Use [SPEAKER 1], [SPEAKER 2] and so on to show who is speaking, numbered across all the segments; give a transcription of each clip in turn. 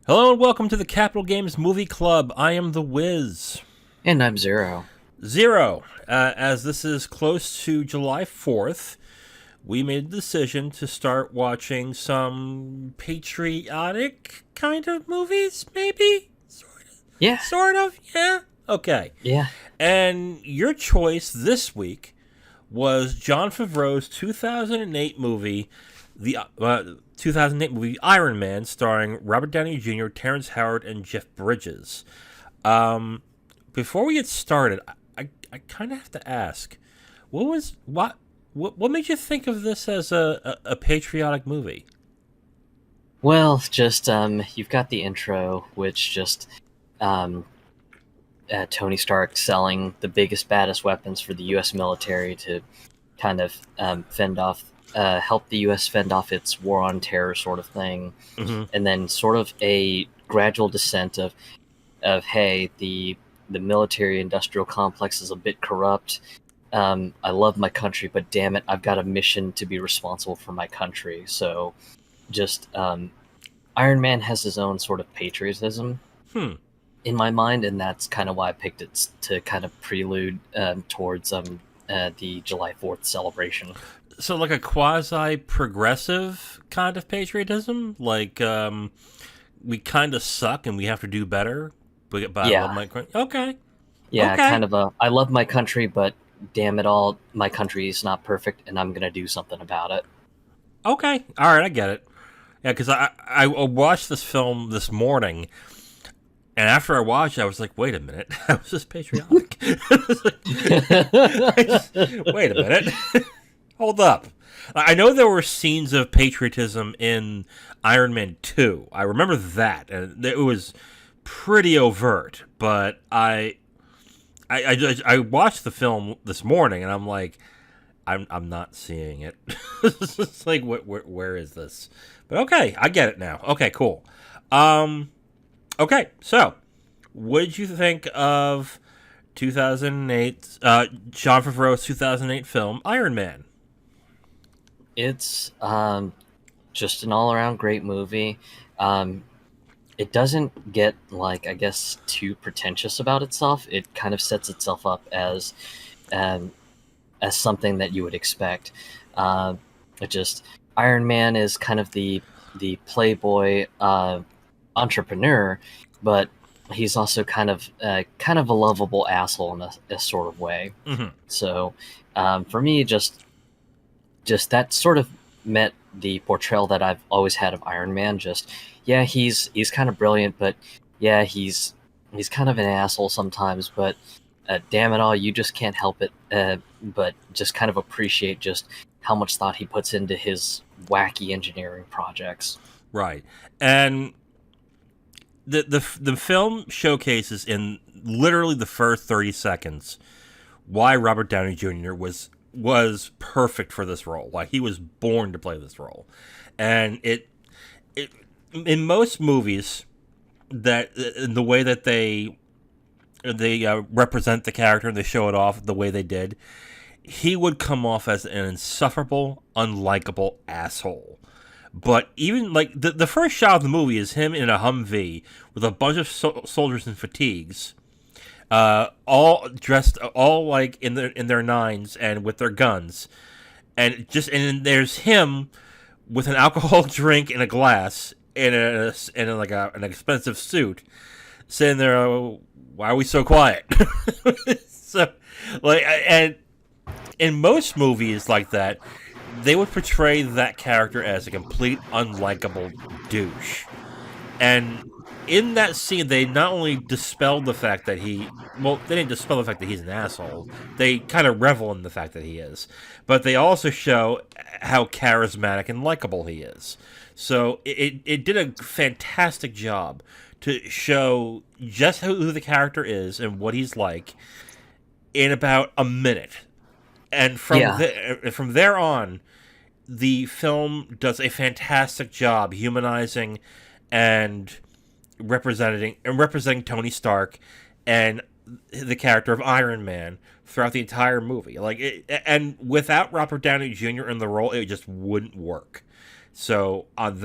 [SPEAKER 1] Hello and welcome to the Capital Games Movie Club. I am the Wiz.
[SPEAKER 2] And I'm Zero.
[SPEAKER 1] Zero. As this is close to July 4th, we made the decision to start watching some patriotic kind of movies, maybe?
[SPEAKER 2] Yeah.
[SPEAKER 1] Sort of? Yeah? Okay.
[SPEAKER 2] Yeah.
[SPEAKER 1] And your choice this week was Jon Favreau's 2008 movie, the 2008 movie Iron Man, starring Robert Downey Jr., Terrence Howard, and Jeff Bridges. Before we get started, I kind of have to ask, what made you think of this as a patriotic movie?
[SPEAKER 2] Well, just you've got the intro, which just Tony Stark selling the biggest, baddest weapons for the U.S. military to kind of help the U.S. fend off its war on terror sort of thing, and then sort of a gradual descent of hey, the military-industrial complex is a bit corrupt. I love my country, but damn it, I've got a mission to be responsible for my country. So, just Iron Man has his own sort of patriotism in my mind, and that's kind of why I picked it to kind of prelude towards the July 4th celebration.
[SPEAKER 1] So, like a quasi-progressive kind of patriotism? Like, we kind of suck and we have to do better? But I love my country? Okay.
[SPEAKER 2] Yeah,
[SPEAKER 1] okay.
[SPEAKER 2] Kind of I love my country, but damn it all, my country is not perfect, and I'm going to do something about it.
[SPEAKER 1] Okay. All right, I get it. Yeah, because I watched this film this morning, and after I watched it, I was like, wait a minute. I was just patriotic. Wait a minute. Hold up. I know there were scenes of patriotism in Iron Man 2. I remember that, and it was pretty overt, but I watched the film this morning, and I'm like, I'm not seeing it. It's like, where is this? But okay, I get it now. Okay, cool. Okay, so what did you think of 2008 Jon Favreau's 2008 film Iron Man?
[SPEAKER 2] It's just an all-around great movie. It doesn't get, I guess, too pretentious about itself. It kind of sets itself up as something that you would expect. Iron Man is kind of the playboy entrepreneur, but he's also kind of a lovable asshole in a sort of way.
[SPEAKER 1] Mm-hmm.
[SPEAKER 2] So for me, just that sort of met the portrayal that I've always had of Iron Man. He's kind of brilliant, but yeah, he's kind of an asshole sometimes, but damn it all, you just can't help it but just kind of appreciate just how much thought he puts into his wacky engineering projects.
[SPEAKER 1] Right. And the film showcases in literally the first 30 seconds why Robert Downey Jr. was perfect for this role. Like, he was born to play this role. And it in most movies, that in the way that they represent the character and they show it off the way they did, he would come off as an insufferable, unlikable asshole. But even like the first shot of the movie is him in a Humvee with a bunch of soldiers in fatigues, all dressed, all like in their nines and with their guns, and then there's him with an alcoholic drink in a glass in an expensive suit, sitting there. Oh, why are we so quiet? So, and in most movies like that, they would portray that character as a complete unlikable douche. And in that scene, they not only dispelled the fact that they didn't dispel the fact that he's an asshole. They kind of revel in the fact that he is. But they also show how charismatic and likable he is. So it did a fantastic job to show just who the character is and what he's like in about a minute. And from there on, the film does a fantastic job humanizing and representing Tony Stark and the character of Iron Man throughout the entire movie. And without Robert Downey Jr. in the role, it just wouldn't work. So on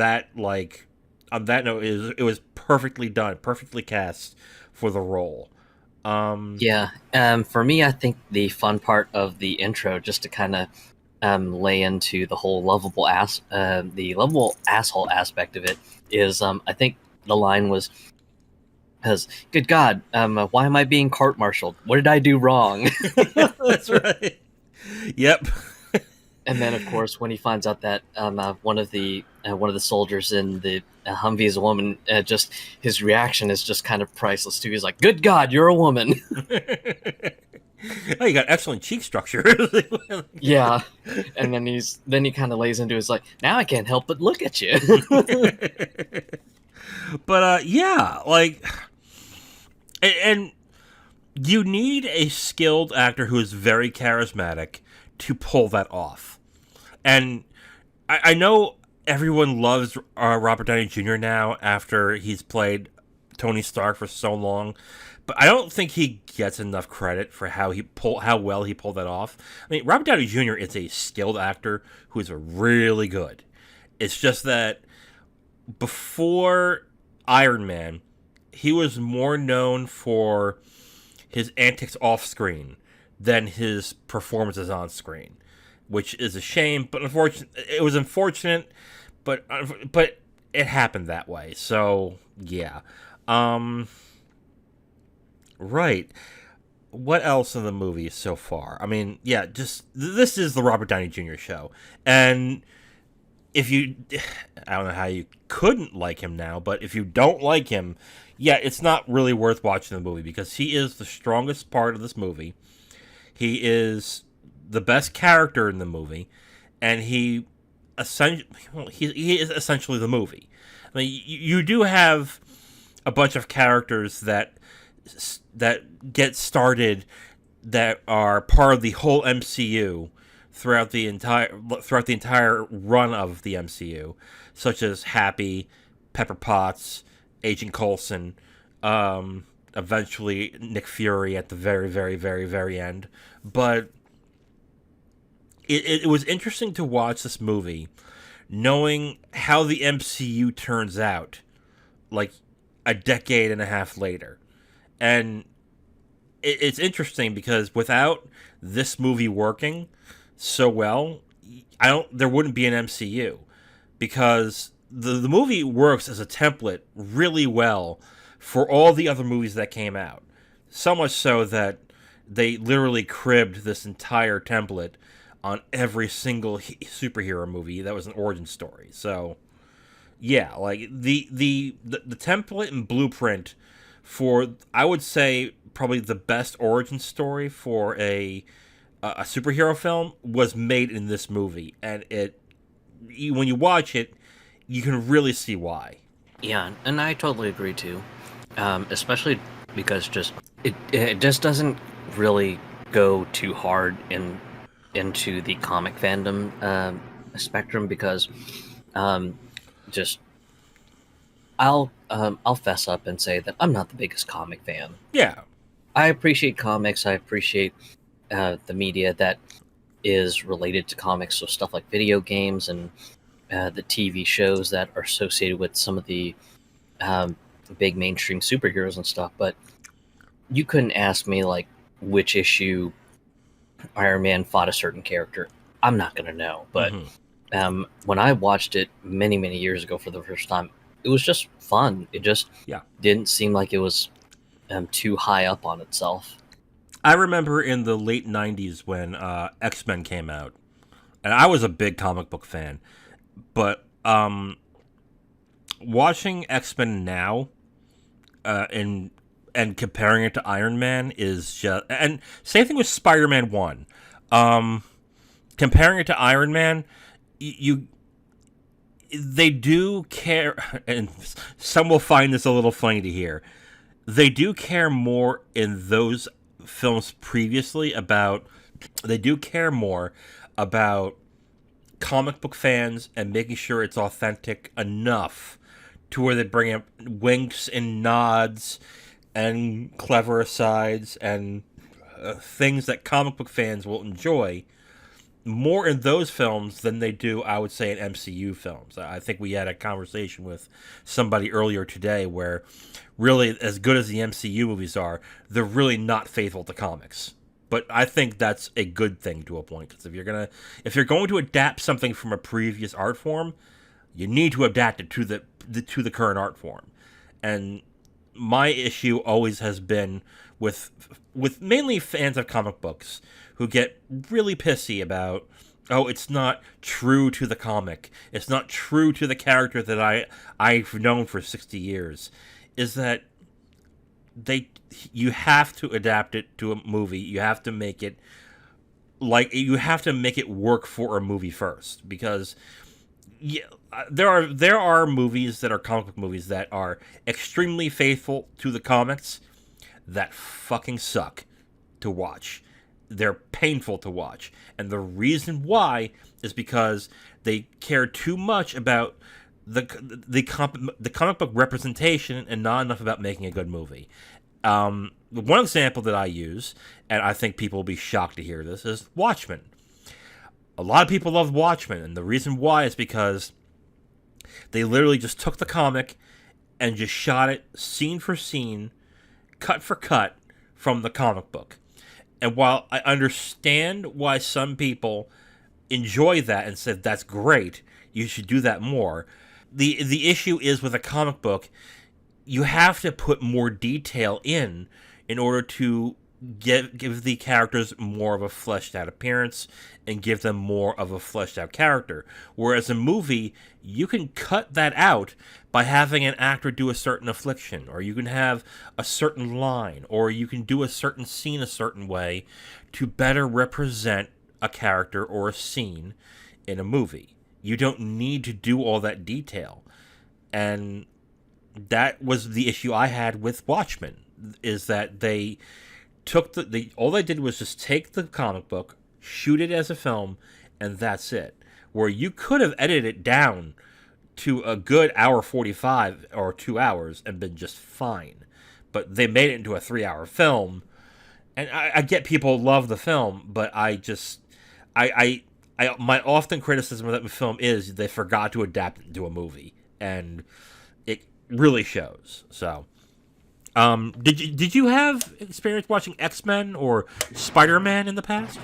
[SPEAKER 1] on that note, it was perfectly done, perfectly cast for the role.
[SPEAKER 2] Yeah. For me, I think the fun part of the intro, just to kind of lay into the whole the lovable asshole aspect of it, is I think the line was, "Because good God, why am I being court-martialed? What did I do wrong?"
[SPEAKER 1] That's right. Yep.
[SPEAKER 2] And then, of course, when he finds out that one of the soldiers in the Humvee is a woman, just his reaction is just kind of priceless too. He's like, "Good God, you're a woman!"
[SPEAKER 1] Oh, you got excellent cheek structure.
[SPEAKER 2] Yeah, and then he kind of lays into his like, "Now I can't help but look at you."
[SPEAKER 1] But yeah, like, and you need a skilled actor who is very charismatic to pull that off. And I know everyone loves Robert Downey Jr. now after he's played Tony Stark for so long, but I don't think he gets enough credit for how well he pulled that off. I mean, Robert Downey Jr. is a skilled actor who is really good. It's just that before Iron Man, he was more known for his antics off screen than his performances on screen, which is a shame. But it was unfortunate, but it happened that way. So yeah, right. What else in the movie so far? I mean, yeah, just this is the Robert Downey Jr. show, and if you, I don't know how you couldn't like him now, but if you don't like him, yeah, it's not really worth watching the movie because he is the strongest part of this movie. He is the best character in the movie, and he is essentially the movie. I mean, you do have a bunch of characters that get started that are part of the whole MCU throughout the entire run of the MCU, such as Happy, Pepper Potts, Agent Coulson, eventually Nick Fury at the very, very, very, very end. But it was interesting to watch this movie, knowing how the MCU turns out, like a decade and a half later. And it's interesting because without this movie working so well, there wouldn't be an MCU, because the movie works as a template really well for all the other movies that came out. So much so that they literally cribbed this entire template on every single superhero movie that was an origin story. So yeah, like the template and blueprint for, I would say, probably the best origin story for a superhero film was made in this movie, and when you watch it, you can really see why.
[SPEAKER 2] Yeah, and I totally agree too. Especially because it just doesn't really go too hard into the comic fandom spectrum, because just I'll fess up and say that I'm not the biggest comic fan.
[SPEAKER 1] Yeah,
[SPEAKER 2] I appreciate comics. I appreciate the media that is related to comics, so stuff like video games and the TV shows that are associated with some of the big mainstream superheroes and stuff. But you couldn't ask me like which issue Iron Man fought a certain character. I'm not gonna know. But when I watched it many, many years ago for the first time, it was just fun. It just didn't seem like it was too high up on itself.
[SPEAKER 1] I remember in the late 90s when X-Men came out, and I was a big comic book fan, but watching X-Men now and comparing it to Iron Man is just... And same thing with Spider-Man 1. Comparing it to Iron Man, they do care, and some will find this a little funny to hear, they do care more in those films previously about... They do care more about comic book fans and making sure it's authentic enough to where they bring up winks and nods and clever asides and things that comic book fans will enjoy, more in those films than they do, I would say, in MCU films. I think we had a conversation with somebody earlier today where really, as good as the MCU movies are, they're really not faithful to comics. But I think that's a good thing to a point, because if you're going to adapt something from a previous art form, you need to adapt it to the current art form. And my issue always has been with mainly fans of comic books who get really pissy about, oh, it's not true to the comic, it's not true to the character that I've known for 60 years, is that you have to adapt it to a movie. You have to make it work for a movie first, because there are movies that are comic book movies that are extremely faithful to the comics that fucking suck to watch. They're painful to watch, and the reason why is because they care too much about the comic book representation and not enough about making a good movie. One example that I use, and I think people will be shocked to hear this, is Watchmen. A lot of people love Watchmen, and the reason why is because they literally just took the comic and just shot it scene for scene, cut for cut from the comic book. And while I understand why some people enjoy that and said that's great, you should do that more, the issue is with a comic book, you have to put more detail in order to give the characters more of a fleshed out appearance and give them more of a fleshed out character. Whereas a movie, you can cut that out by having an actor do a certain affliction, or you can have a certain line, or you can do a certain scene a certain way to better represent a character or a scene in a movie. You don't need to do all that detail. And that was the issue I had with Watchmen, is that they took all they did was just take the comic book, shoot it as a film, and that's it. Where you could have edited it down to a good hour 45 or 2 hours and been just fine. But they made it into a 3-hour film, and I get people love the film, but my often criticism of that film is they forgot to adapt it into a movie, and it really shows. So, did you have experience watching X-Men or Spider-Man in the past?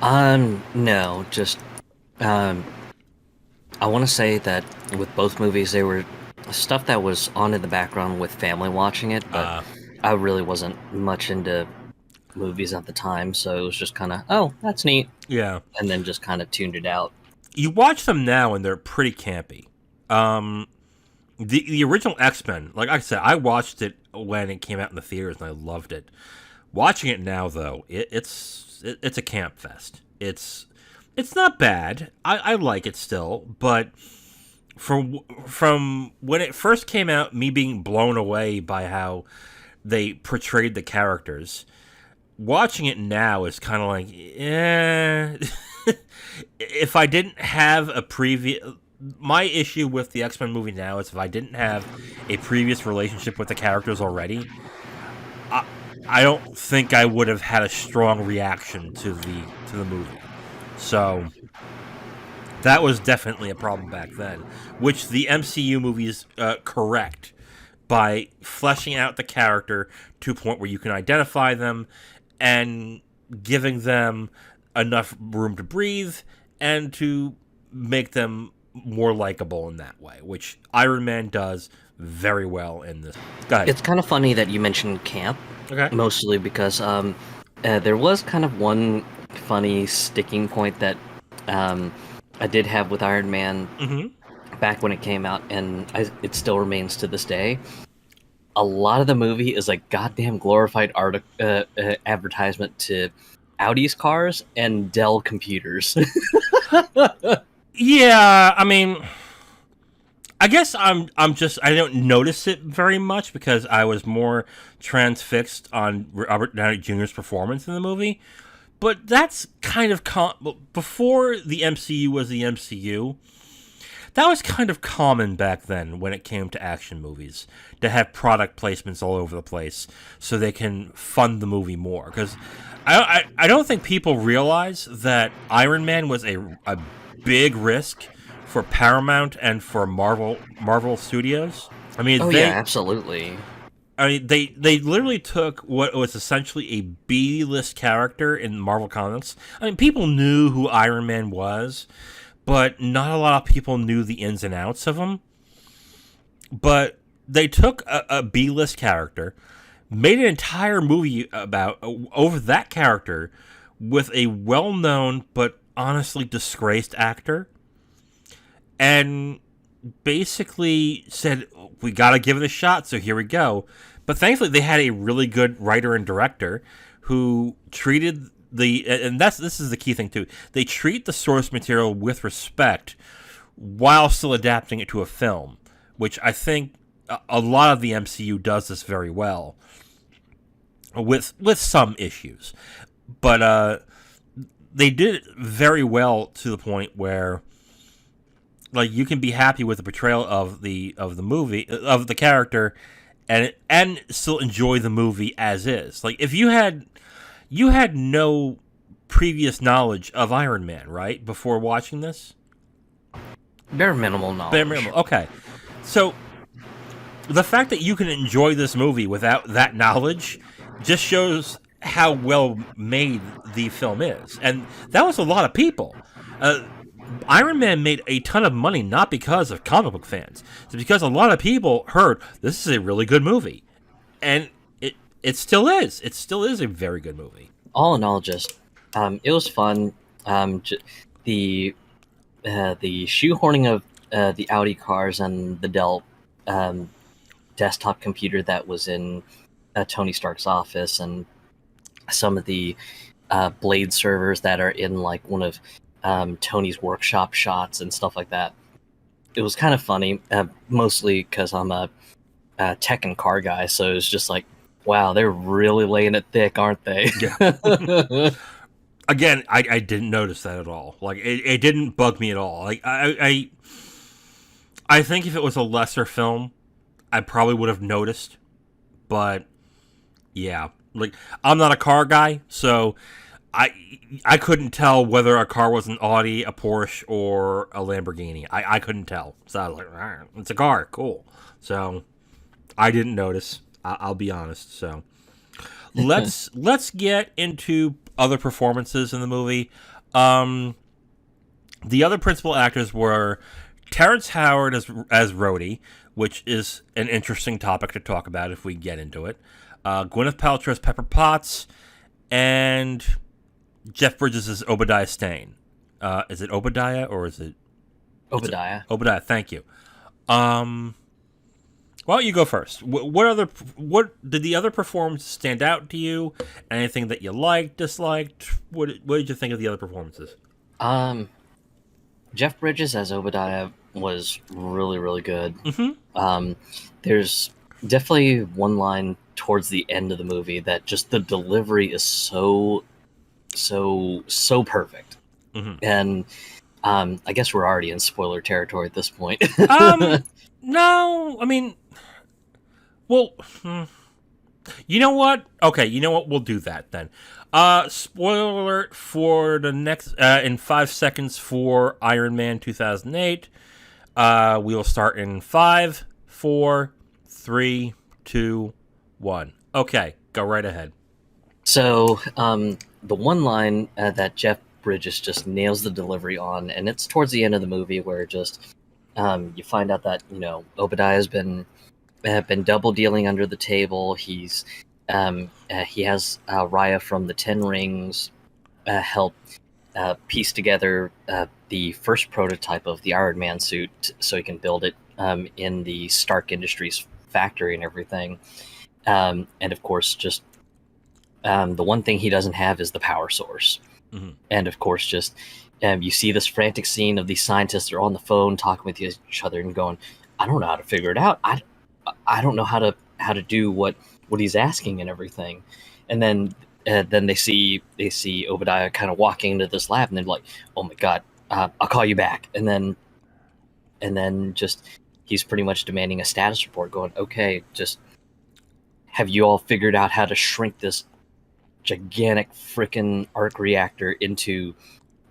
[SPEAKER 2] No, just I want to say that with both movies, they were stuff that was on in the background with family watching it, but I really wasn't much into movies at the time, so it was just kind of, oh, that's neat.
[SPEAKER 1] Yeah.
[SPEAKER 2] And then just kind of tuned it out.
[SPEAKER 1] You watch them now, and they're pretty campy. The original X-Men, like I said, I watched it when it came out in the theaters, and I loved it. Watching it now, though, it's a camp fest. It's not bad. I like it still, but from when it first came out, me being blown away by how they portrayed the characters, watching it now is kind of like, if I didn't have a previous... My issue with the X-Men movie now is if I didn't have a previous relationship with the characters already, I don't think I would have had a strong reaction to the movie. So that was definitely a problem back then, which the MCU movies correct by fleshing out the character to a point where you can identify them and giving them enough room to breathe and to make them more likable in that way, which Iron Man does very well in this. Go ahead.
[SPEAKER 2] It's kind of funny that you mentioned camp,
[SPEAKER 1] Okay.
[SPEAKER 2] mostly because there was kind of one funny sticking point that I did have with Iron Man back when it came out, and it still remains to this day. A lot of the movie is a goddamn glorified advertisement to Audi's cars and Dell computers.
[SPEAKER 1] Yeah, I mean, I guess I don't notice it very much because I was more transfixed on Robert Downey Jr.'s performance in the movie. But that's kind of before the MCU was the MCU. that was kind of common back then when it came to action movies, to have product placements all over the place so they can fund the movie more. Because I don't think people realize that Iron Man was a big risk for Paramount and for Marvel Studios. I mean,
[SPEAKER 2] yeah, absolutely.
[SPEAKER 1] I mean, they literally took what was essentially a B-list character in Marvel Comics. I mean, people knew who Iron Man was, but not a lot of people knew the ins and outs of him. But they took a B-list character, made an entire movie over that character with a well-known but honestly disgraced actor, and basically said, we got to give it a shot, so here we go. But thankfully, they had a really good writer and director who treated this is the key thing too. They treat the source material with respect while still adapting it to a film, which I think a lot of the MCU does this very well, with some issues, but they did it very well to the point where, like, you can be happy with the portrayal of the movie, of the character, and still enjoy the movie as is. Like, if you had no previous knowledge of Iron Man, right, before watching this?
[SPEAKER 2] Bare minimal knowledge.
[SPEAKER 1] Bare minimal. Okay. So the fact that you can enjoy this movie without that knowledge just shows how well made the film is. And that was a lot of people. Iron Man made a ton of money not because of comic book fans. It's because a lot of people heard, this is a really good movie. And it still is. It still is a very good movie.
[SPEAKER 2] All in all, just it was fun. The shoehorning of the Audi cars and the Dell desktop computer that was in Tony Stark's office, and some of the Blade servers that are in like one of Tony's workshop shots and stuff like that. It was kind of funny, mostly because I'm a tech and car guy, so it was just like, wow, they're really laying it thick, aren't they?
[SPEAKER 1] Yeah. Again, I didn't notice that at all. Like, it didn't bug me at all. Like, I think if it was a lesser film, I probably would have noticed. But yeah, like, I'm not a car guy, so I couldn't tell whether a car was an Audi, a Porsche, or a Lamborghini. I couldn't tell. So I was like, all right, it's a car, cool. So I didn't notice. I'll be honest. So let's get into other performances in the movie. The other principal actors were Terrence Howard as Rhodey, which is an interesting topic to talk about if we get into it. Gwyneth Paltrow as Pepper Potts, and Jeff Bridges as Obadiah Stane. Is it Obadiah or is it
[SPEAKER 2] Obadiah?
[SPEAKER 1] Obadiah. Thank you. Why don't you go first? What did the other performances stand out to you? Anything that you liked, disliked? What did you think of the other performances?
[SPEAKER 2] Jeff Bridges as Obadiah was really, really good.
[SPEAKER 1] Mm-hmm.
[SPEAKER 2] There's definitely one line towards the end of the movie that just the delivery is so perfect.
[SPEAKER 1] Mm-hmm.
[SPEAKER 2] And I guess we're already in spoiler territory at this point.
[SPEAKER 1] No, I mean, well, you know what? Okay, you know what? We'll do that then. Spoiler alert for the next, in 5 seconds for Iron Man 2008. We will start in 5, 4, 3, 2, 1. Okay, go right ahead.
[SPEAKER 2] So, the one line that Jeff Bridges just nails the delivery on, and it's towards the end of the movie where just you find out that, you know, Obadiah's been double dealing under the table. He has Raya from the Ten Rings help piece together the first prototype of the Iron Man suit so he can build it in the Stark Industries factory and everything. And of course, just the one thing he doesn't have is the power source. Mm-hmm. And of course, just you see this frantic scene of these scientists are on the phone talking with each other and going, I don't know how to figure it out. I don't know how to do what he's asking and everything. And then they see Obadiah kind of walking into this lab, and they're like, oh my God, I'll call you back. And then and then just he's pretty much demanding a status report, going, okay, just have you all figured out how to shrink this gigantic freaking arc reactor into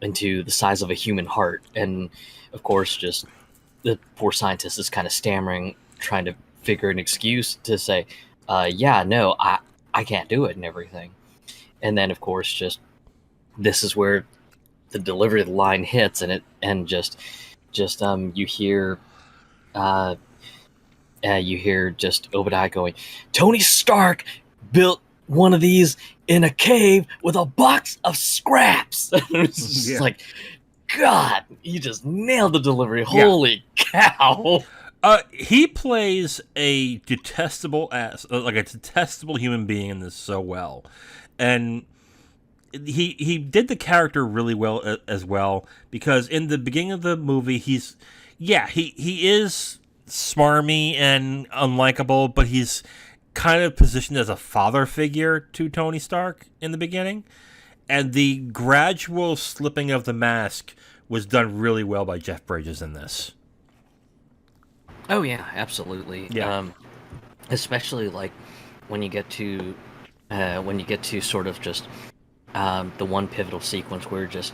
[SPEAKER 2] the size of a human heart? And of course, just the poor scientist is kind of stammering, trying to figure an excuse to say, yeah, no, I can't do it and everything. And then of course, just this is where the delivery of the line hits, and just you hear just Obadiah going, Tony Stark built one of these in a cave with a box of scraps. It's just like, God, you just nailed the delivery. Holy cow.
[SPEAKER 1] He plays a detestable human being in this so well. And he did the character really well as well, because in the beginning of the movie, he is smarmy and unlikable, but he's kind of positioned as a father figure to Tony Stark in the beginning. And the gradual slipping of the mask was done really well by Jeff Bridges in this.
[SPEAKER 2] Oh yeah, absolutely.
[SPEAKER 1] Yeah.
[SPEAKER 2] Especially like when you get to sort of just the one pivotal sequence where just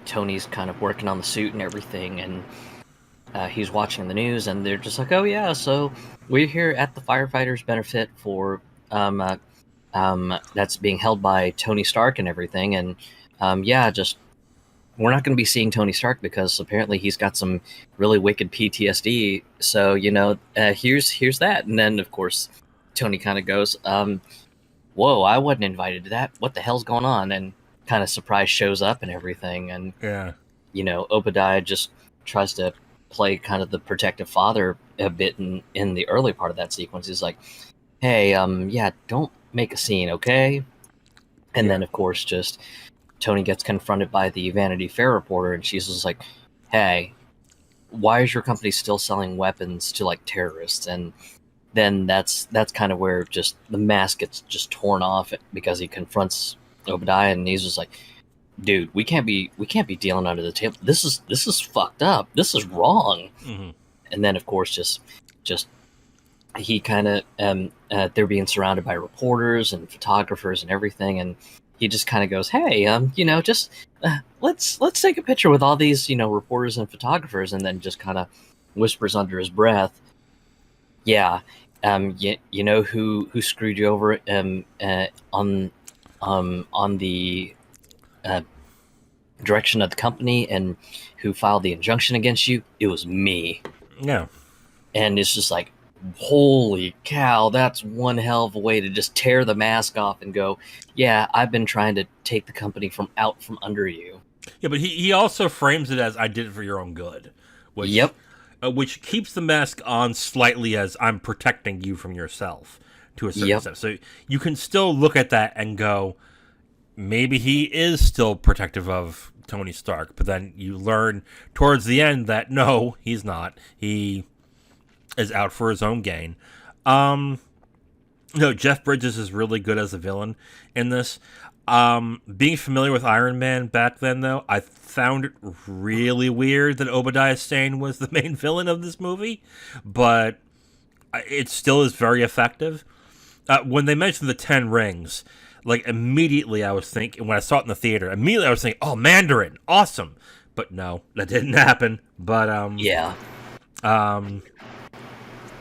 [SPEAKER 2] Tony's kind of working on the suit and everything, and he's watching the news, and they're just like, oh yeah, so we're here at the firefighters benefit for that's being held by Tony Stark and everything, and just we're not going to be seeing Tony Stark because apparently he's got some really wicked PTSD. So here's that. And then of course Tony kind of goes, whoa, I wasn't invited to that. What the hell's going on? And kind of surprise shows up and everything. And Obadiah just tries to play kind of the protective father a bit in the early part of that sequence. He's like, hey, don't make a scene, okay? And then of course just Tony gets confronted by the Vanity Fair reporter, and she's just like, hey, why is your company still selling weapons to like terrorists? And then that's kind of where just the mask gets just torn off, because he confronts Obadiah, and he's just like, dude, we can't be dealing under the table. This is fucked up. This is wrong.
[SPEAKER 1] Mm-hmm.
[SPEAKER 2] And then of course just he kind of they're being surrounded by reporters and photographers and everything, and he just kind of goes, hey, let's take a picture with all these, reporters and photographers, and then just kind of whispers under his breath, yeah, you know who screwed you over on the direction of the company and who filed the injunction against you? It was me.
[SPEAKER 1] Yeah.
[SPEAKER 2] And it's just like, holy cow, that's one hell of a way to just tear the mask off and go, yeah, I've been trying to take the company from under you.
[SPEAKER 1] Yeah, but he also frames it as, I did it for your own good. Which keeps the mask on slightly as, I'm protecting you from yourself to a certain extent. So you can still look at that and go, maybe he is still protective of Tony Stark, but then you learn towards the end that no, he's not. He is out for his own gain. Jeff Bridges is really good as a villain in this. Being familiar with Iron Man back then, though, I found it really weird that Obadiah Stane was the main villain of this movie, but it still is very effective. When they mentioned the 10 rings, like immediately I was thinking, when I saw it in the theater, I was thinking, oh, Mandarin, awesome. But no, that didn't happen. But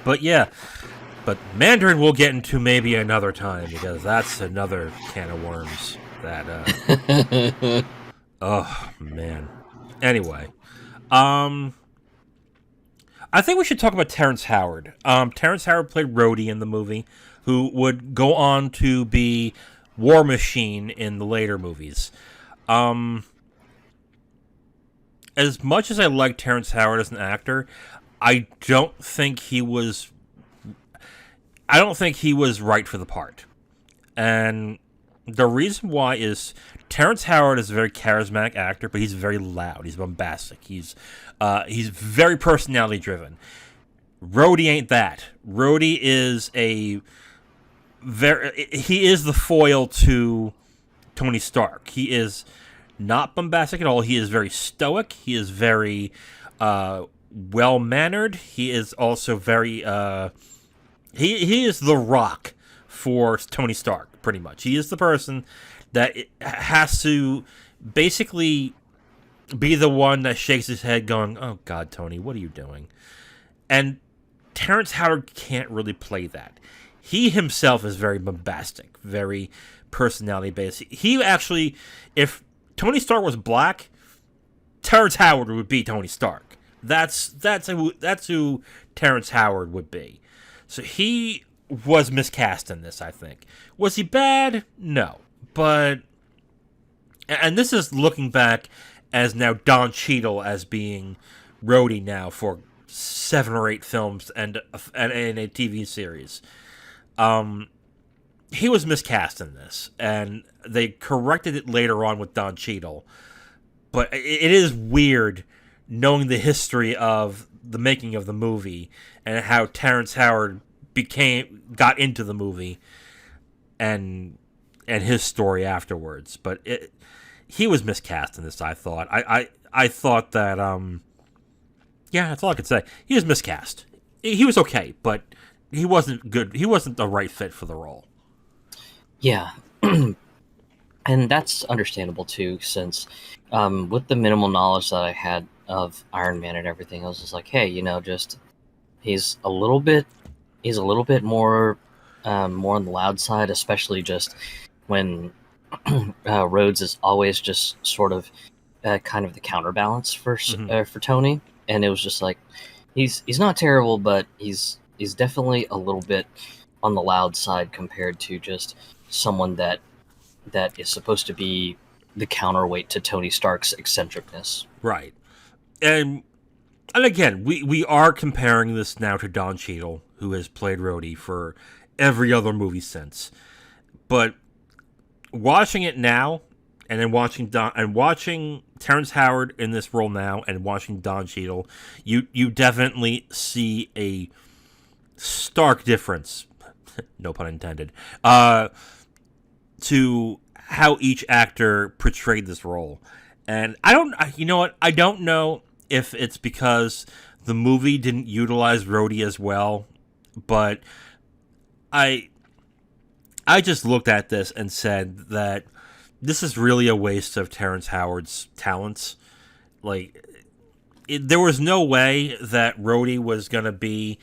[SPEAKER 1] But Mandarin we'll get into maybe another time, because that's another can of worms that oh man. Anyway, I think we should talk about Terrence Howard. Terrence Howard played Rhodey in the movie, who would go on to be War Machine in the later movies. As much as I like Terrence Howard as an actor, I don't think he was right for the part. And the reason why is Terrence Howard is a very charismatic actor, but he's very loud. He's bombastic. He's very personality driven. Rhodey ain't that. Rhodey is he is the foil to Tony Stark. He is not bombastic at all. He is very stoic. He is very well-mannered. He is also very he is the Rock for Tony Stark, pretty much. He is the person that has to basically be the one that shakes his head going, "Oh God, Tony, what are you doing?" And Terrence Howard can't really play that. He himself is very bombastic, very personality-based. He actually, if Tony Stark was black, Terrence Howard would be Tony Stark. That's who Terrence Howard would be. So he was miscast in this, I think. Was he bad? No. But, and this is looking back as now Don Cheadle as being Rhodey now for 7 or 8 films and a TV series. He was miscast in this, and they corrected it later on with Don Cheadle. But it is weird knowing the history of the making of the movie and how Terrence Howard got into the movie and his story afterwards. But he was miscast in this, I thought. I thought that yeah, that's all I could say. He was miscast. He was okay, but he wasn't good. He wasn't the right fit for the role.
[SPEAKER 2] Yeah. And that's understandable too, since with the minimal knowledge that I had of Iron Man and everything, I was just like, hey, just he's a little bit more on the loud side, especially just when Rhodes is always just sort of kind of the counterbalance for Tony, and it was just like he's not terrible, but he's definitely a little bit on the loud side compared to just someone that is supposed to be the counterweight to Tony Stark's eccentricness.
[SPEAKER 1] Right. And again, we are comparing this now to Don Cheadle, who has played Rhodey for every other movie since. But watching it now, and then watching Terrence Howard in this role now, and watching Don Cheadle, you definitely see a stark difference, no pun intended, to how each actor portrayed this role. And I don't know if it's because the movie didn't utilize Rhodey as well, but I just looked at this and said that this is really a waste of Terrence Howard's talents. Like, there was no way that Rhodey was going to be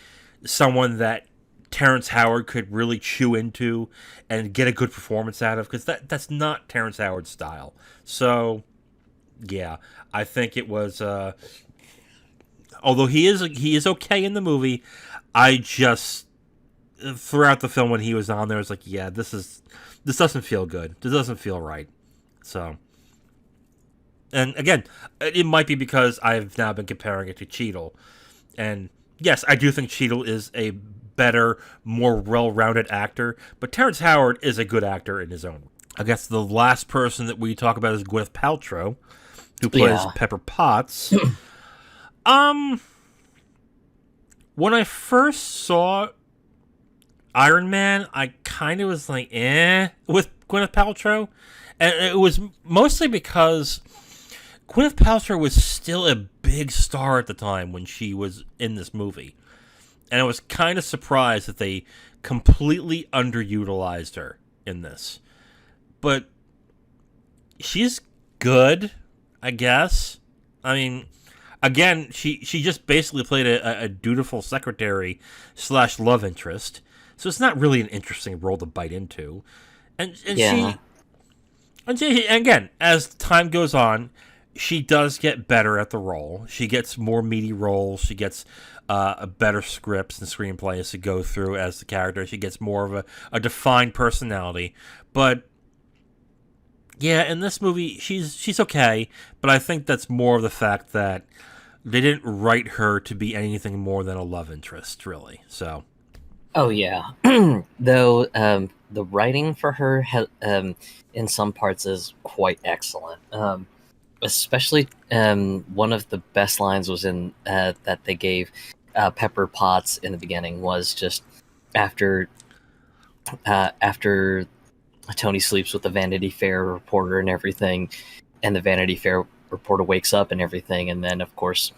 [SPEAKER 1] someone that Terrence Howard could really chew into and get a good performance out of, because that's not Terrence Howard's style. So, yeah, I think it was. Although he is okay in the movie, I just throughout the film when he was on there, I was like, yeah, this doesn't feel good. This doesn't feel right. So, and again, it might be because I've now been comparing it to Cheadle, and yes, I do think Cheadle is a better, more well-rounded actor, but Terrence Howard is a good actor in his own way. I guess the last person that we talk about is Gwyneth Paltrow, who plays Pepper Potts. When I first saw Iron Man, I kind of was like, with Gwyneth Paltrow, and it was mostly because Gwyneth Paltrow was still a big star at the time when she was in this movie. And I was kind of surprised that they completely underutilized her in this. But she's good, I guess. I mean, again, she just basically played a dutiful secretary / love interest. So it's not really an interesting role to bite into. And again, as time goes on, she does get better at the role. She gets more meaty roles. She gets better scripts and screenplays to go through as the character. She gets more of a defined personality. But yeah, in this movie, she's okay. But I think that's more of the fact that they didn't write her to be anything more than a love interest, really. So.
[SPEAKER 2] Oh yeah, though the writing for her in some parts is quite excellent. Especially one of the best lines was in that they gave Pepper Potts in the beginning was just after Tony sleeps with the Vanity Fair reporter and everything, and the Vanity Fair reporter wakes up and everything, and then of course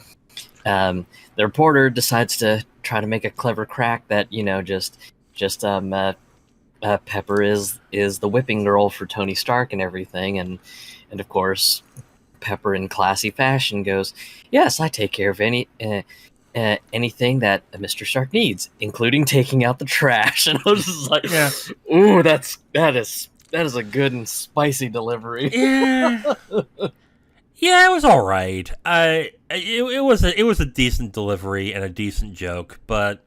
[SPEAKER 2] the reporter decides to try to make a clever crack that Pepper is the whipping girl for Tony Stark and everything, and of course Pepper in classy fashion goes, "Yes, I take care of anything that Mr. Stark needs, including taking out the trash." And I was just like,
[SPEAKER 1] Yeah.
[SPEAKER 2] "Ooh, that is a good and spicy delivery."
[SPEAKER 1] Yeah. Yeah, it was all right. It was a decent delivery and a decent joke, but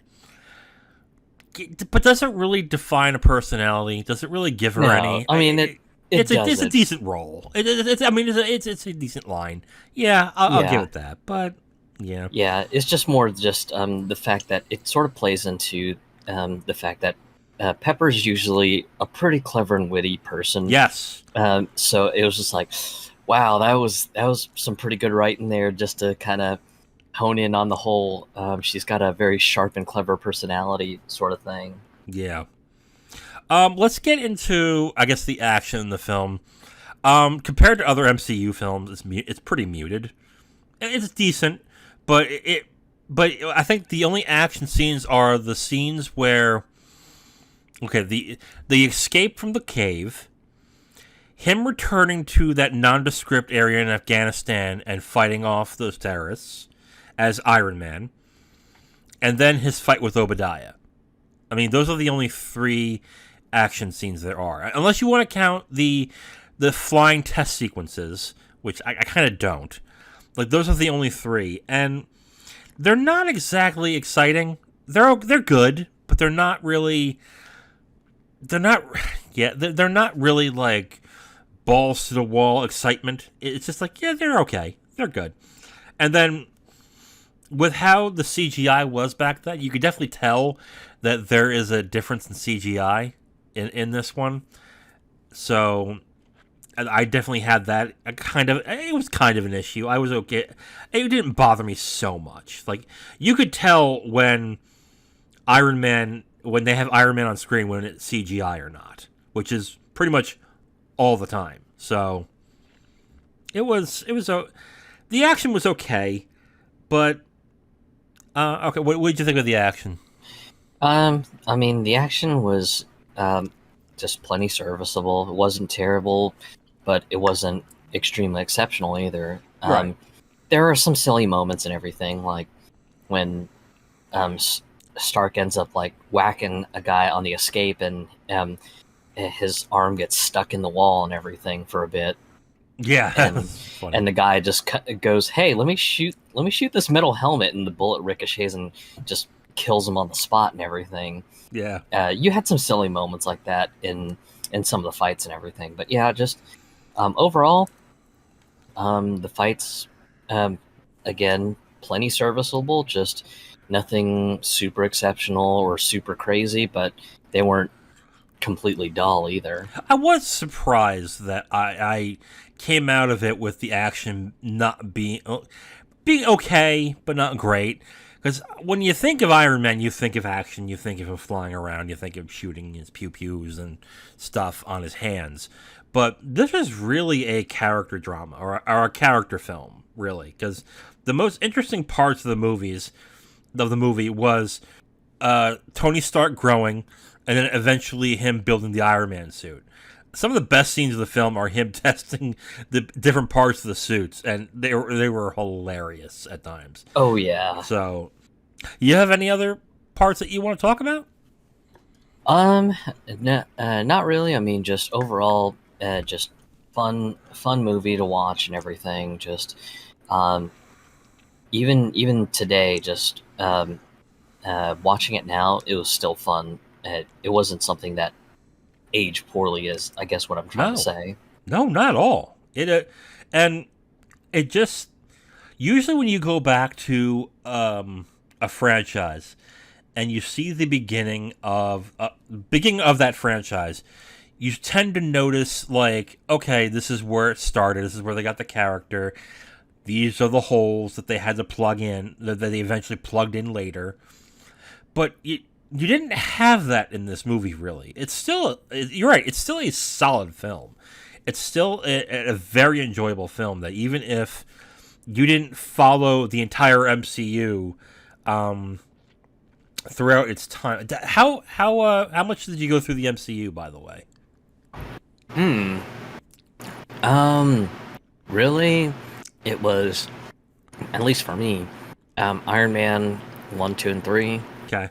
[SPEAKER 1] does it really define a personality? Does it really give her any?
[SPEAKER 2] I mean it's
[SPEAKER 1] a decent role. It's a decent line. Yeah, I'll give it that. But yeah,
[SPEAKER 2] it's just more the fact that it sort of plays into the fact that Pepper's usually a pretty clever and witty person.
[SPEAKER 1] Yes.
[SPEAKER 2] So it was just like, wow, that was some pretty good writing there, just to kind of hone in on the whole. She's got a very sharp and clever personality, sort of thing.
[SPEAKER 1] Yeah. Let's get into, I guess, the action in the film. Compared to other MCU films, it's pretty muted. It's decent, but I think the only action scenes are the scenes where, okay, the escape from the cave, him returning to that nondescript area in Afghanistan and fighting off those terrorists as Iron Man, and then his fight with Obadiah. I mean, those are the only 3 action scenes there are, unless you want to count the flying test sequences, which I kind of don't. Like, those are the only 3, and they're not exactly exciting. They're good, but they're not really. They're not really like balls to the wall excitement. It's just like, yeah, they're okay, they're good. And then with how the CGI was back then, you could definitely tell that there is a difference in CGI in this one. So I definitely had that it was kind of an issue. I was okay. It didn't bother me so much. Like, you could tell when they have Iron Man on screen when it's CGI or not, which is pretty much all the time. So the action was okay, but okay. What did you think of the action?
[SPEAKER 2] I mean, the action was just plenty serviceable. It wasn't terrible, but it wasn't extremely exceptional either.
[SPEAKER 1] Right.
[SPEAKER 2] There are some silly moments and everything, like when Stark ends up like whacking a guy on the escape, and his arm gets stuck in the wall and everything for a bit.
[SPEAKER 1] Yeah,
[SPEAKER 2] and the guy just goes, "Hey, let me shoot this metal helmet," and the bullet ricochets and just kills him on the spot and everything.
[SPEAKER 1] Yeah.
[SPEAKER 2] You had some silly moments like that in some of the fights and everything, but yeah, just overall, the fights, again, plenty serviceable. Just nothing super exceptional or super crazy, but they weren't completely dull either.
[SPEAKER 1] I was surprised that I came out of it with the action not being okay, but not great. Because when you think of Iron Man, you think of action, you think of him flying around, you think of shooting his pew-pews and stuff on his hands. But this is really a character drama, or a character film, really. Because the most interesting parts of the movie was Tony Stark growing, and then eventually him building the Iron Man suit. Some of the best scenes of the film are him testing the different parts of the suits, and they were hilarious at times.
[SPEAKER 2] Oh yeah.
[SPEAKER 1] So, you have any other parts that you want to talk about?
[SPEAKER 2] Not really. I mean, just overall, just fun movie to watch and everything. Just, even today, just watching it now, it was still fun. It wasn't something that aged poorly, is I guess what I'm trying to say.
[SPEAKER 1] No, not at all. And it just, usually when you go back to a franchise and you see the beginning of that franchise, you tend to notice, like, okay, this is where it started. This is where they got the character. These are the holes that they had to plug in, that they eventually plugged in later. But you didn't have that in this movie, really. It's still, you're right, it's still a solid film. It's still a very enjoyable film that even if you didn't follow the entire MCU throughout its time. How much did you go through the MCU, by the way?
[SPEAKER 2] Really, it was, at least for me, Iron Man 1, 2, and 3.
[SPEAKER 1] Okay.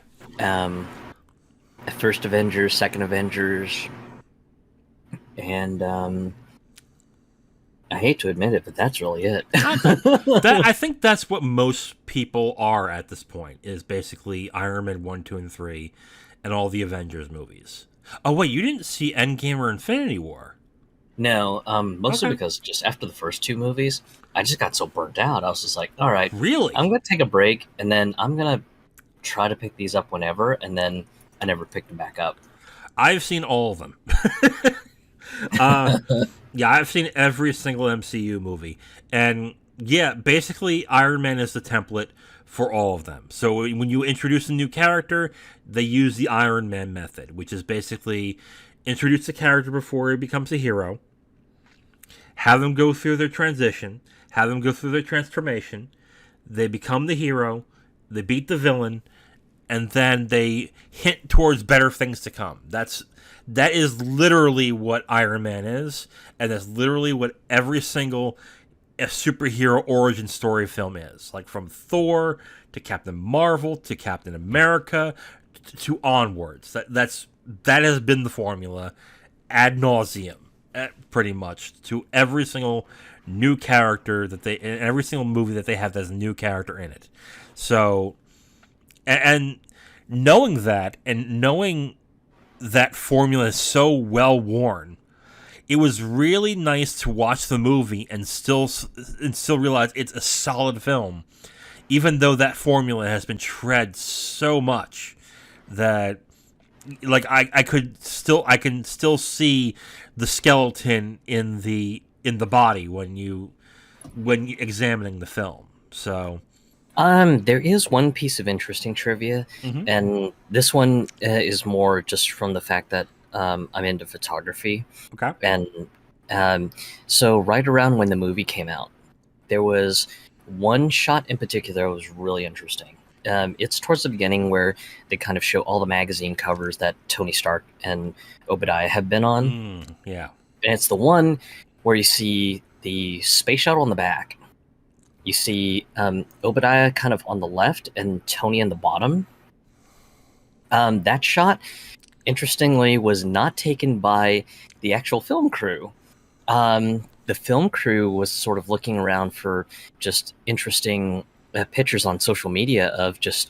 [SPEAKER 2] First Avengers, Second Avengers, and I hate to admit it, but that's really it.
[SPEAKER 1] I think that's what most people are at this point, is basically Iron Man 1, 2, and 3, and all the Avengers movies. Oh, wait, you didn't see Endgame or Infinity War?
[SPEAKER 2] No, mostly
[SPEAKER 1] Okay.
[SPEAKER 2] because just after the first two movies, I just got so burnt out. I was just like, all right,
[SPEAKER 1] Really?
[SPEAKER 2] I'm going to take a break, and then I'm going to try to pick these up whenever, and then I never picked them back up.
[SPEAKER 1] I've seen all of them. Yeah, I've seen every single MCU movie. And yeah, basically Iron Man is the template for all of them. So when you introduce a new character, they use the Iron Man method, which is basically introduce the character before he becomes a hero, have them go through their transition, have them go through their transformation, they become the hero, they beat the villain, and then they hint towards better things to come. That is literally what Iron Man is, and that's literally what every single superhero origin story film is. Like from Thor to Captain Marvel to Captain America to onwards. That has been the formula ad nauseum, pretty much, to every single new character in every single movie that they have that has a new character in it. So, and knowing that, and knowing that formula is so well worn, it was really nice to watch the movie and still realize it's a solid film, even though that formula has been tread so much that, like, I can still see the skeleton in the body when you examining the film. So
[SPEAKER 2] There is one piece of interesting trivia,
[SPEAKER 1] Mhm.
[SPEAKER 2] and this one is more just from the fact that I'm into photography.
[SPEAKER 1] Okay.
[SPEAKER 2] And so right around when the movie came out, there was one shot in particular that was really interesting. It's towards the beginning where they kind of show all the magazine covers that Tony Stark and Obadiah have been on.
[SPEAKER 1] Yeah.
[SPEAKER 2] And it's the one where you see the space shuttle on the back. You see Obadiah kind of on the left and Tony in the bottom. That shot, interestingly, was not taken by the actual film crew. The film crew was sort of looking around for just interesting pictures on social media of just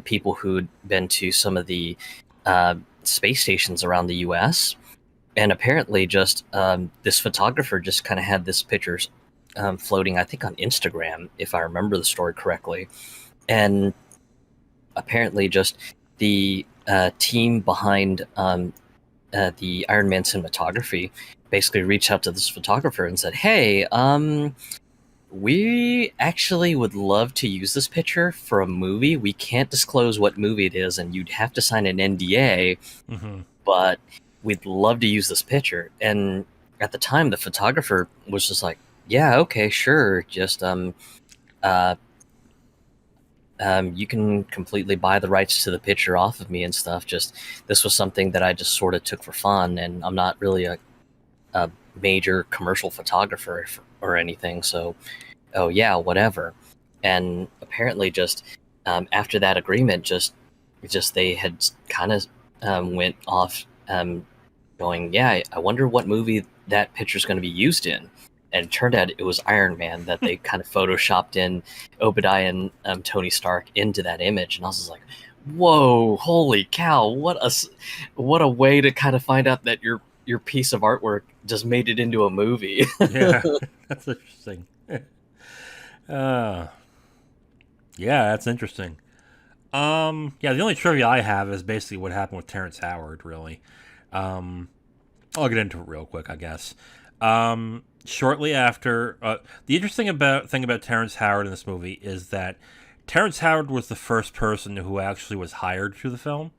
[SPEAKER 2] people who'd been to some of the space stations around the US. And apparently just this photographer just kind of had this pictures floating, I think on Instagram, if I remember the story correctly. And apparently just the team behind the Iron Man cinematography basically reached out to this photographer and said, hey, we actually would love to use this picture for a movie. We can't disclose what movie it is, and you'd have to sign an NDA, but we'd love to use this picture. And at the time, the photographer was just like, yeah, okay, sure. Just you can completely buy the rights to the picture off of me and stuff. Just this was something that I just sort of took for fun, and I'm not really a major commercial photographer or anything. So, oh yeah, whatever. And apparently, just after that agreement, just they had kind of went off, going, yeah, I wonder what movie that picture's going to be used in. And it turned out it was Iron Man that they kind of photoshopped in Obadiah and Tony Stark into that image. And I was just like, whoa, holy cow, what a way to kind of find out that your piece of artwork just made it into a movie.
[SPEAKER 1] Yeah, that's interesting. Yeah, that's interesting. Yeah, the only trivia I have is basically what happened with Terrence Howard, really. I'll get into it real quick, I guess. Shortly after, the interesting thing about Terrence Howard in this movie is that Terrence Howard was the first person who actually was hired to the film,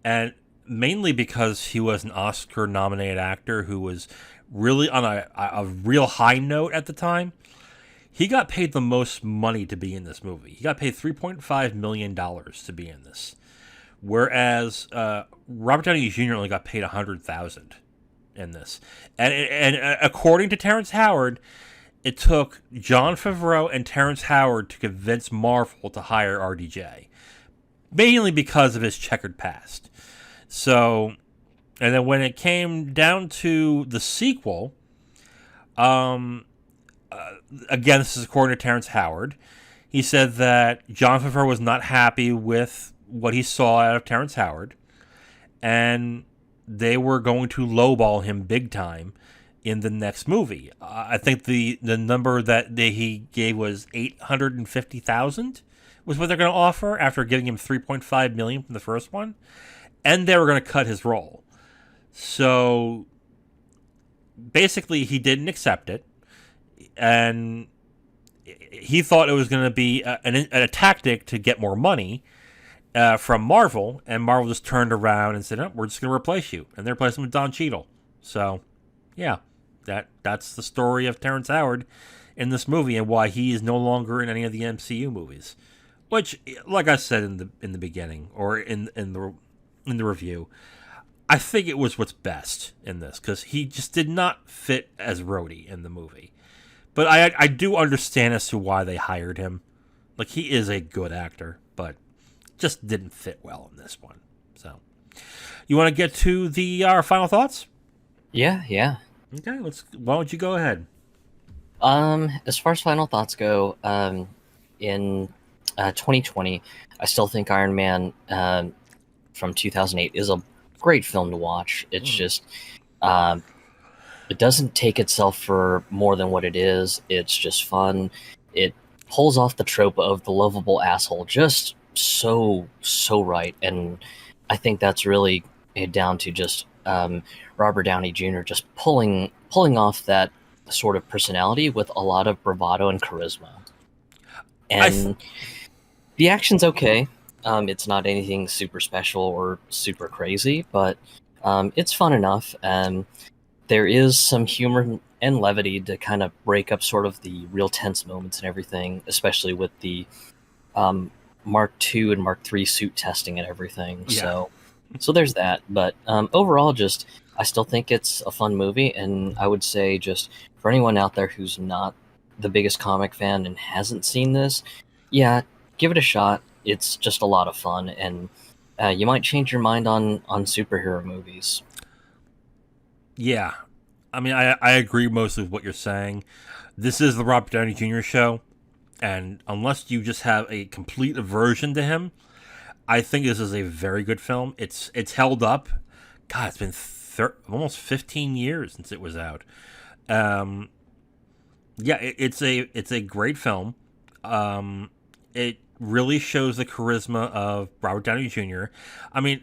[SPEAKER 1] and mainly because he was an Oscar-nominated actor who was really on a real high note at the time. he got paid the most money to be in this movie. He got paid $3.5 million to be in this. Whereas Robert Downey Jr. only got paid $100,000 in this. And according to Terrence Howard, it took Jon Favreau and Terrence Howard to convince Marvel to hire RDJ. Mainly because of his checkered past. So, and then when it came down to the sequel, again, this is according to Terrence Howard, he said that Jon Favreau was not happy with what he saw out of Terrence Howard, and they were going to lowball him big time in the next movie. I think the number that he gave was $850,000 was what they're going to offer after giving him $3.5 million from the first one, and they were going to cut his role. So basically, he didn't accept it, and he thought it was going to be a tactic to get more money from Marvel, and Marvel just turned around and said, "Oh, we're just going to replace you," and they replaced him with Don Cheadle. So, yeah, that's the story of Terrence Howard in this movie and why he is no longer in any of the MCU movies. Which, like I said in the beginning or in the review, I think it was what's best in this because he just did not fit as Rhodey in the movie. But I do understand as to why they hired him. Like, he is a good actor, but just didn't fit well in this one. So, you want to get to our final thoughts?
[SPEAKER 2] Yeah.
[SPEAKER 1] Okay, why don't you go ahead?
[SPEAKER 2] As far as final thoughts go, in 2020, I still think Iron Man from 2008 is a great film to watch. It's just it doesn't take itself for more than what it is. It's just fun. It pulls off the trope of the lovable asshole just so right, and I think that's really down to just Robert Downey Jr. just pulling off that sort of personality with a lot of bravado and charisma. And the action's okay. It's not anything super special or super crazy, but it's fun enough. And there is some humor and levity to kind of break up sort of the real tense moments and everything, especially with the Mark II and Mark III suit testing and everything. Yeah. So there's that. But overall, just I still think it's a fun movie, and I would say just for anyone out there who's not the biggest comic fan and hasn't seen this, yeah, give it a shot. It's just a lot of fun, and you might change your mind on superhero movies.
[SPEAKER 1] Yeah. I mean, I agree mostly with what you're saying. This is the Robert Downey Jr. show, and unless you just have a complete aversion to him, I think this is a very good film. It's held up. God, it's been almost 15 years since it was out. Yeah, it's a great film. It really shows the charisma of Robert Downey Jr. I mean,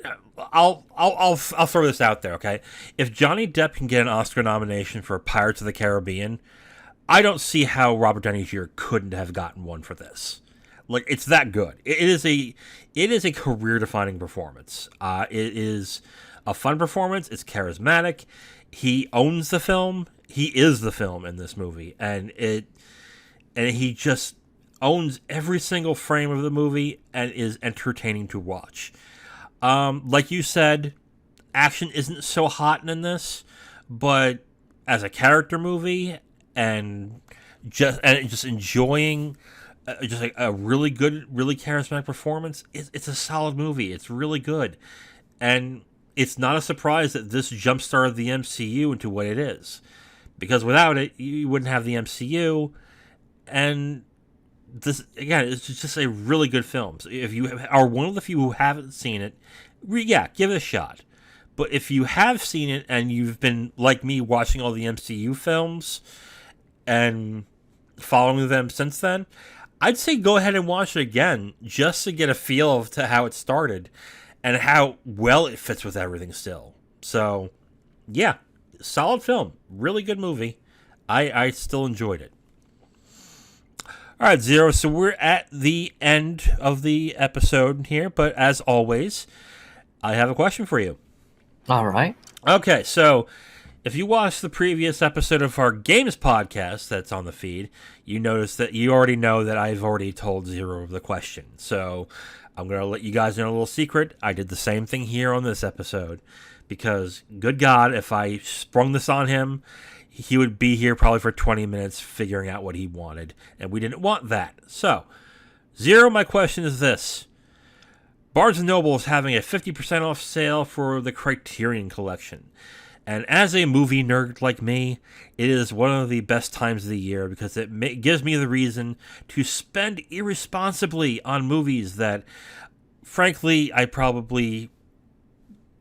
[SPEAKER 1] I'll throw this out there, okay? If Johnny Depp can get an Oscar nomination for Pirates of the Caribbean, I don't see how Robert Downey Jr. couldn't have gotten one for this. Like, it's that good. It is a career-defining performance. It is a fun performance. It's charismatic. He owns the film. He is the film in this movie, and he just owns every single frame of the movie and is entertaining to watch. Like you said, action isn't so hot in this, but as a character movie and just enjoying just like a really good, really charismatic performance, it's a solid movie. It's really good, and it's not a surprise that this jump-started the MCU into what it is, because without it, you wouldn't have the MCU. And this, again, it's just a really good film. So if you are one of the few who haven't seen it, give it a shot. But if you have seen it and you've been, like me, watching all the MCU films and following them since then, I'd say go ahead and watch it again just to get a feel of how it started and how well it fits with everything still. So, yeah, solid film. Really good movie. I still enjoyed it. All right, Zero, so we're at the end of the episode here, but as always, I have a question for you.
[SPEAKER 2] All right.
[SPEAKER 1] Okay, so If you watched the previous episode of our games podcast that's on the feed, you notice that you already know that I've already told Zero of the question. So I'm going to let you guys know a little secret. I did the same thing here on this episode because, good God, if I sprung this on him, he would be here probably for 20 minutes figuring out what he wanted, and we didn't want that. So, Zero, my question is this. Barnes & Noble is having a 50% off sale for the Criterion Collection. And as a movie nerd like me, it is one of the best times of the year because it gives me the reason to spend irresponsibly on movies that, frankly, I probably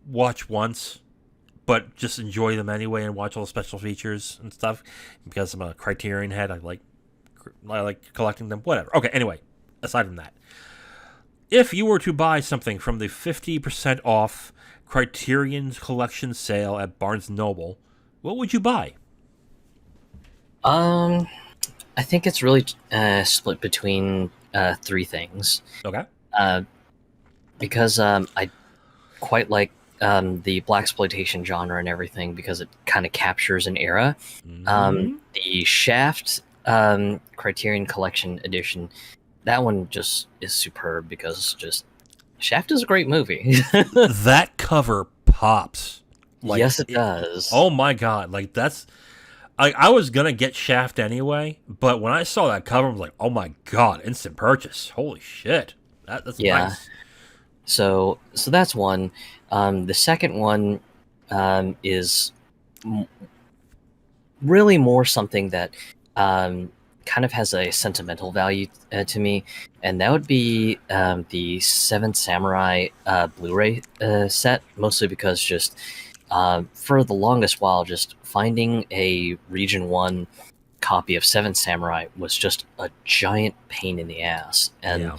[SPEAKER 1] watch once, but just enjoy them anyway and watch all the special features and stuff. Because I'm a Criterion head, I like collecting them, whatever. Okay, anyway, aside from that. If you were to buy something from the 50% off Criterion's collection sale at Barnes & Noble, what would you buy?
[SPEAKER 2] I think it's really split between three things.
[SPEAKER 1] Okay.
[SPEAKER 2] Because I quite like the blaxploitation genre and everything because it kind of captures an era.
[SPEAKER 1] Mm-hmm.
[SPEAKER 2] The Shaft Criterion Collection edition, that one just is superb because just Shaft is a great movie.
[SPEAKER 1] That cover pops.
[SPEAKER 2] Yes, it does.
[SPEAKER 1] Oh my God. Like that's... I was going to get Shaft anyway, but when I saw that cover, I was like, oh my God, instant purchase. Holy shit. That's nice.
[SPEAKER 2] So that's one. The second one is really more something that kind of has a sentimental value to me, and that would be the Seven Samurai Blu-ray set, mostly because just for the longest while, just finding a Region 1 copy of Seven Samurai was just a giant pain in the ass. And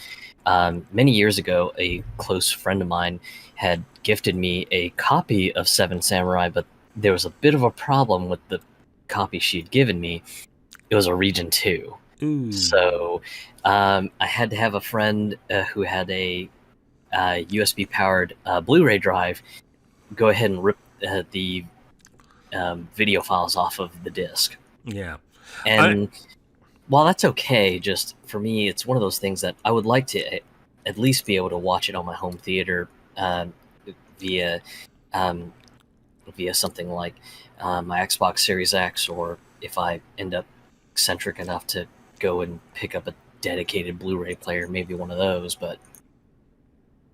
[SPEAKER 2] many years ago, a close friend of mine had gifted me a copy of Seven Samurai, but there was a bit of a problem with the copy she had given me. It was a Region 2.
[SPEAKER 1] Ooh.
[SPEAKER 2] So I had to have a friend who had a USB-powered Blu-ray drive go ahead and rip the video files off of the disc.
[SPEAKER 1] Yeah.
[SPEAKER 2] And while that's okay, just for me, it's one of those things that I would like to at least be able to watch it on my home theater via something like my Xbox Series X, or if I end up eccentric enough to go and pick up a dedicated Blu-ray player, maybe one of those. But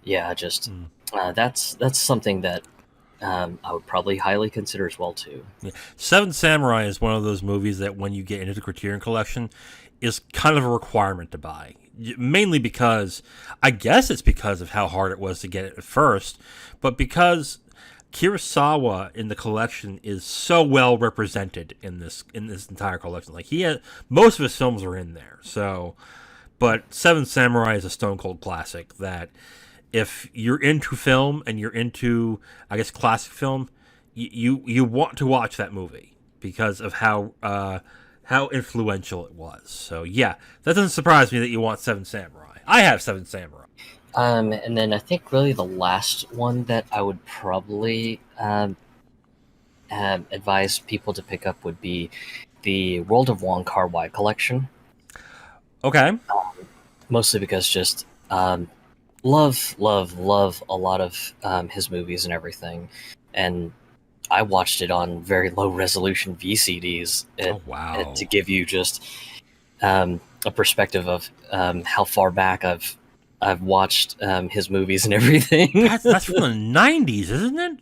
[SPEAKER 2] yeah, just that's something that I would probably highly consider as well too.
[SPEAKER 1] Yeah. Seven Samurai is one of those movies that when you get into the Criterion Collection is kind of a requirement to buy. Mainly because, I guess it's because of how hard it was to get it at first, but because Kurosawa in the collection is so well represented in this entire collection. Like most of his films are in there. So, but Seven Samurai is a stone cold classic that if you're into film and you're into, I guess, classic film, you want to watch that movie because of how influential it was. So yeah, that doesn't surprise me that you want Seven Samurai. I have Seven Samurai.
[SPEAKER 2] And then I think really the last one that I would probably advise people to pick up would be the World of Wong Kar-wai collection.
[SPEAKER 1] Okay.
[SPEAKER 2] Mostly because just love a lot of his movies and everything. And I watched it on very low resolution VCDs to give you just a perspective of how far back I've watched his movies and everything.
[SPEAKER 1] That's from the 90s, isn't it?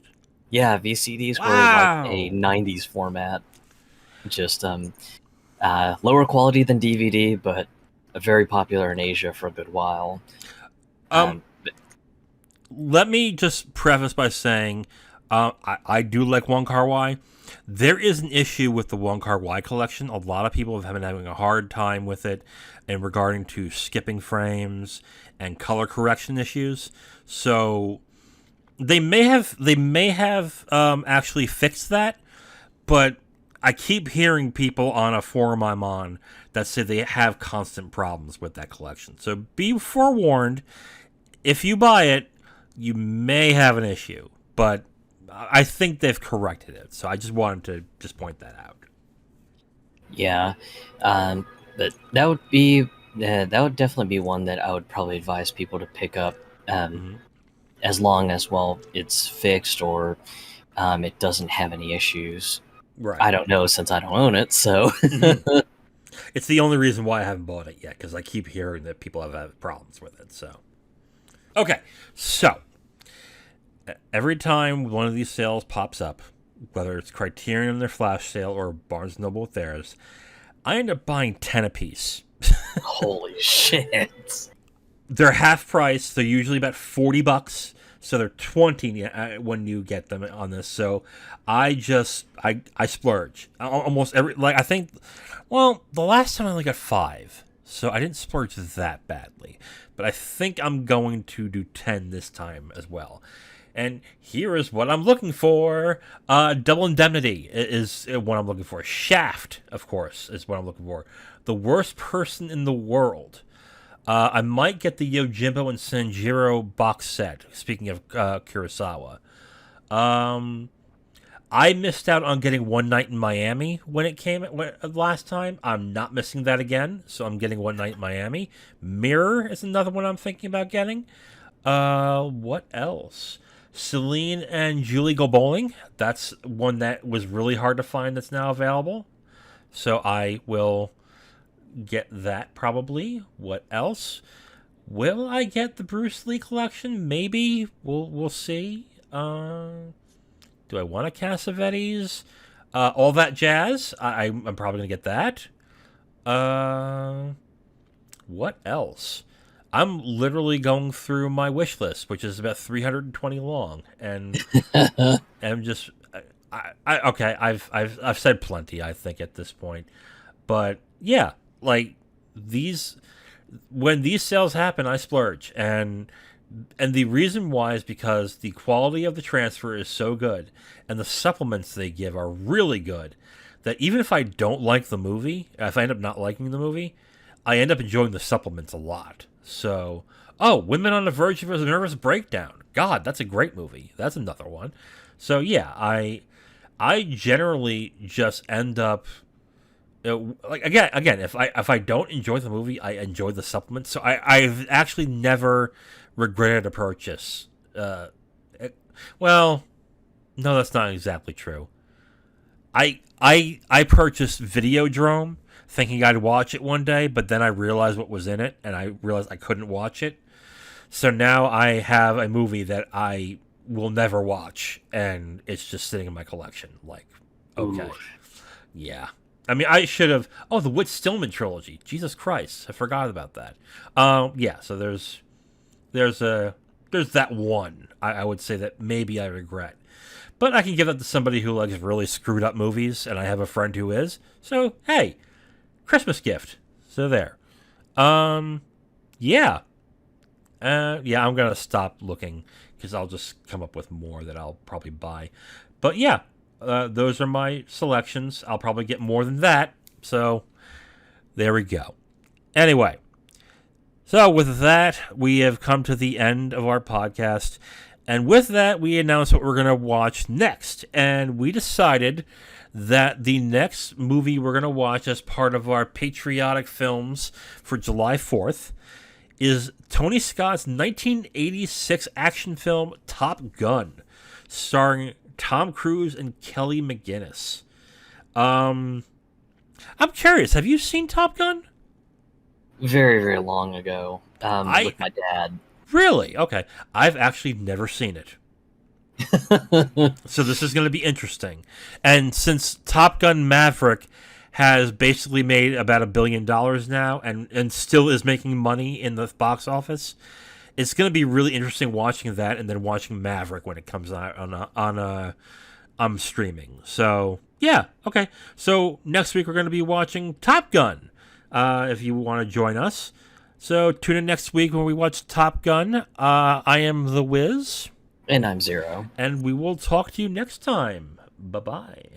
[SPEAKER 2] Yeah, VCDs were like a 90s format. Just lower quality than DVD, but very popular in Asia for a good while.
[SPEAKER 1] Let me just preface by saying I do like Wong Kar-wai. There is an issue with the Wong Kar-wai collection. A lot of people have been having a hard time with it in regarding to skipping frames and color correction issues. So they may have actually fixed that, but I keep hearing people on a forum I'm on that say they have constant problems with that collection. So be forewarned. If you buy it, you may have an issue, but I think they've corrected it. So I just wanted to just point that out.
[SPEAKER 2] Yeah, but that would definitely be one that I would probably advise people to pick up, as long as it's fixed or it doesn't have any issues.
[SPEAKER 1] Right.
[SPEAKER 2] I don't know since I don't own it, so.
[SPEAKER 1] It's the only reason why I haven't bought it yet, because I keep hearing that people have had problems with it. So, okay, so every time one of these sales pops up, whether it's Criterion their flash sale or Barnes & Noble with theirs, I end up buying 10 apiece.
[SPEAKER 2] Holy shit!
[SPEAKER 1] They're half price. They're usually about $40, so they're 20 when you get them on this. So I splurge almost every, like, I think. Well, the last time I only got 5, so I didn't splurge that badly. But I think I'm going to do 10 this time as well. And here is what I'm looking for. Double Indemnity is what I'm looking for. Shaft, of course, is what I'm looking for. The Worst Person in the World. I might get the Yojimbo and Sanjiro box set, speaking of Kurosawa. I missed out on getting One Night in Miami when it came last time. I'm not missing that again, so I'm getting One Night in Miami. Mirror is another one I'm thinking about getting. What else? Celine and Julie Go Bowling. That's one that was really hard to find that's now available. So I will get that probably. What else? Will I get the Bruce Lee collection? Maybe. We'll see. Do I want a Cassavetes? All That Jazz. I'm probably going to get that. What else? I'm literally going through my wish list, which is about 320 long, and I'm just, okay. I've said plenty, I think, at this point, but yeah, like when these sales happen, I splurge, and the reason why is because the quality of the transfer is so good, and the supplements they give are really good, that even if I don't like the movie, if I end up not liking the movie, I end up enjoying the supplements a lot. So, Women on the Verge of a Nervous Breakdown. God, that's a great movie. That's another one. So yeah, I generally just end up, like again, if I don't enjoy the movie, I enjoy the supplements. So I've actually never regretted a purchase. Well, no, that's not exactly true. I purchased Videodrome thinking I'd watch it one day, but then I realized what was in it, and I realized I couldn't watch it. So now I have a movie that I will never watch, and it's just sitting in my collection. Like, okay. Ooh. Yeah. I mean, I should have... Oh, the Whit Stillman trilogy. Jesus Christ. I forgot about that. Yeah, so there's that one I would say that maybe I regret. But I can give that to somebody who likes really screwed up movies, and I have a friend who is. So, hey... Christmas gift. So there. Yeah. Yeah, I'm going to stop looking because I'll just come up with more that I'll probably buy. But yeah, those are my selections. I'll probably get more than that. So there we go. Anyway, so with that, we have come to the end of our podcast. And with that, we announced what we're going to watch next. And we decided that the next movie we're going to watch as part of our patriotic films for July 4th is Tony Scott's 1986 action film Top Gun, starring Tom Cruise and Kelly McGillis. I'm curious, have you seen Top Gun?
[SPEAKER 2] Very, very long ago, with my dad.
[SPEAKER 1] Really? Okay. I've actually never seen it. So this is going to be interesting. And since Top Gun Maverick has basically made about $1 billion now and still is making money in the box office, it's going to be really interesting watching that and then watching Maverick when it comes out on streaming. So, yeah. Okay. So next week we're going to be watching Top Gun, if you want to join us. So tune in next week when we watch Top Gun. I am The Wiz.
[SPEAKER 2] And I'm Zero.
[SPEAKER 1] And we will talk to you next time. Bye-bye.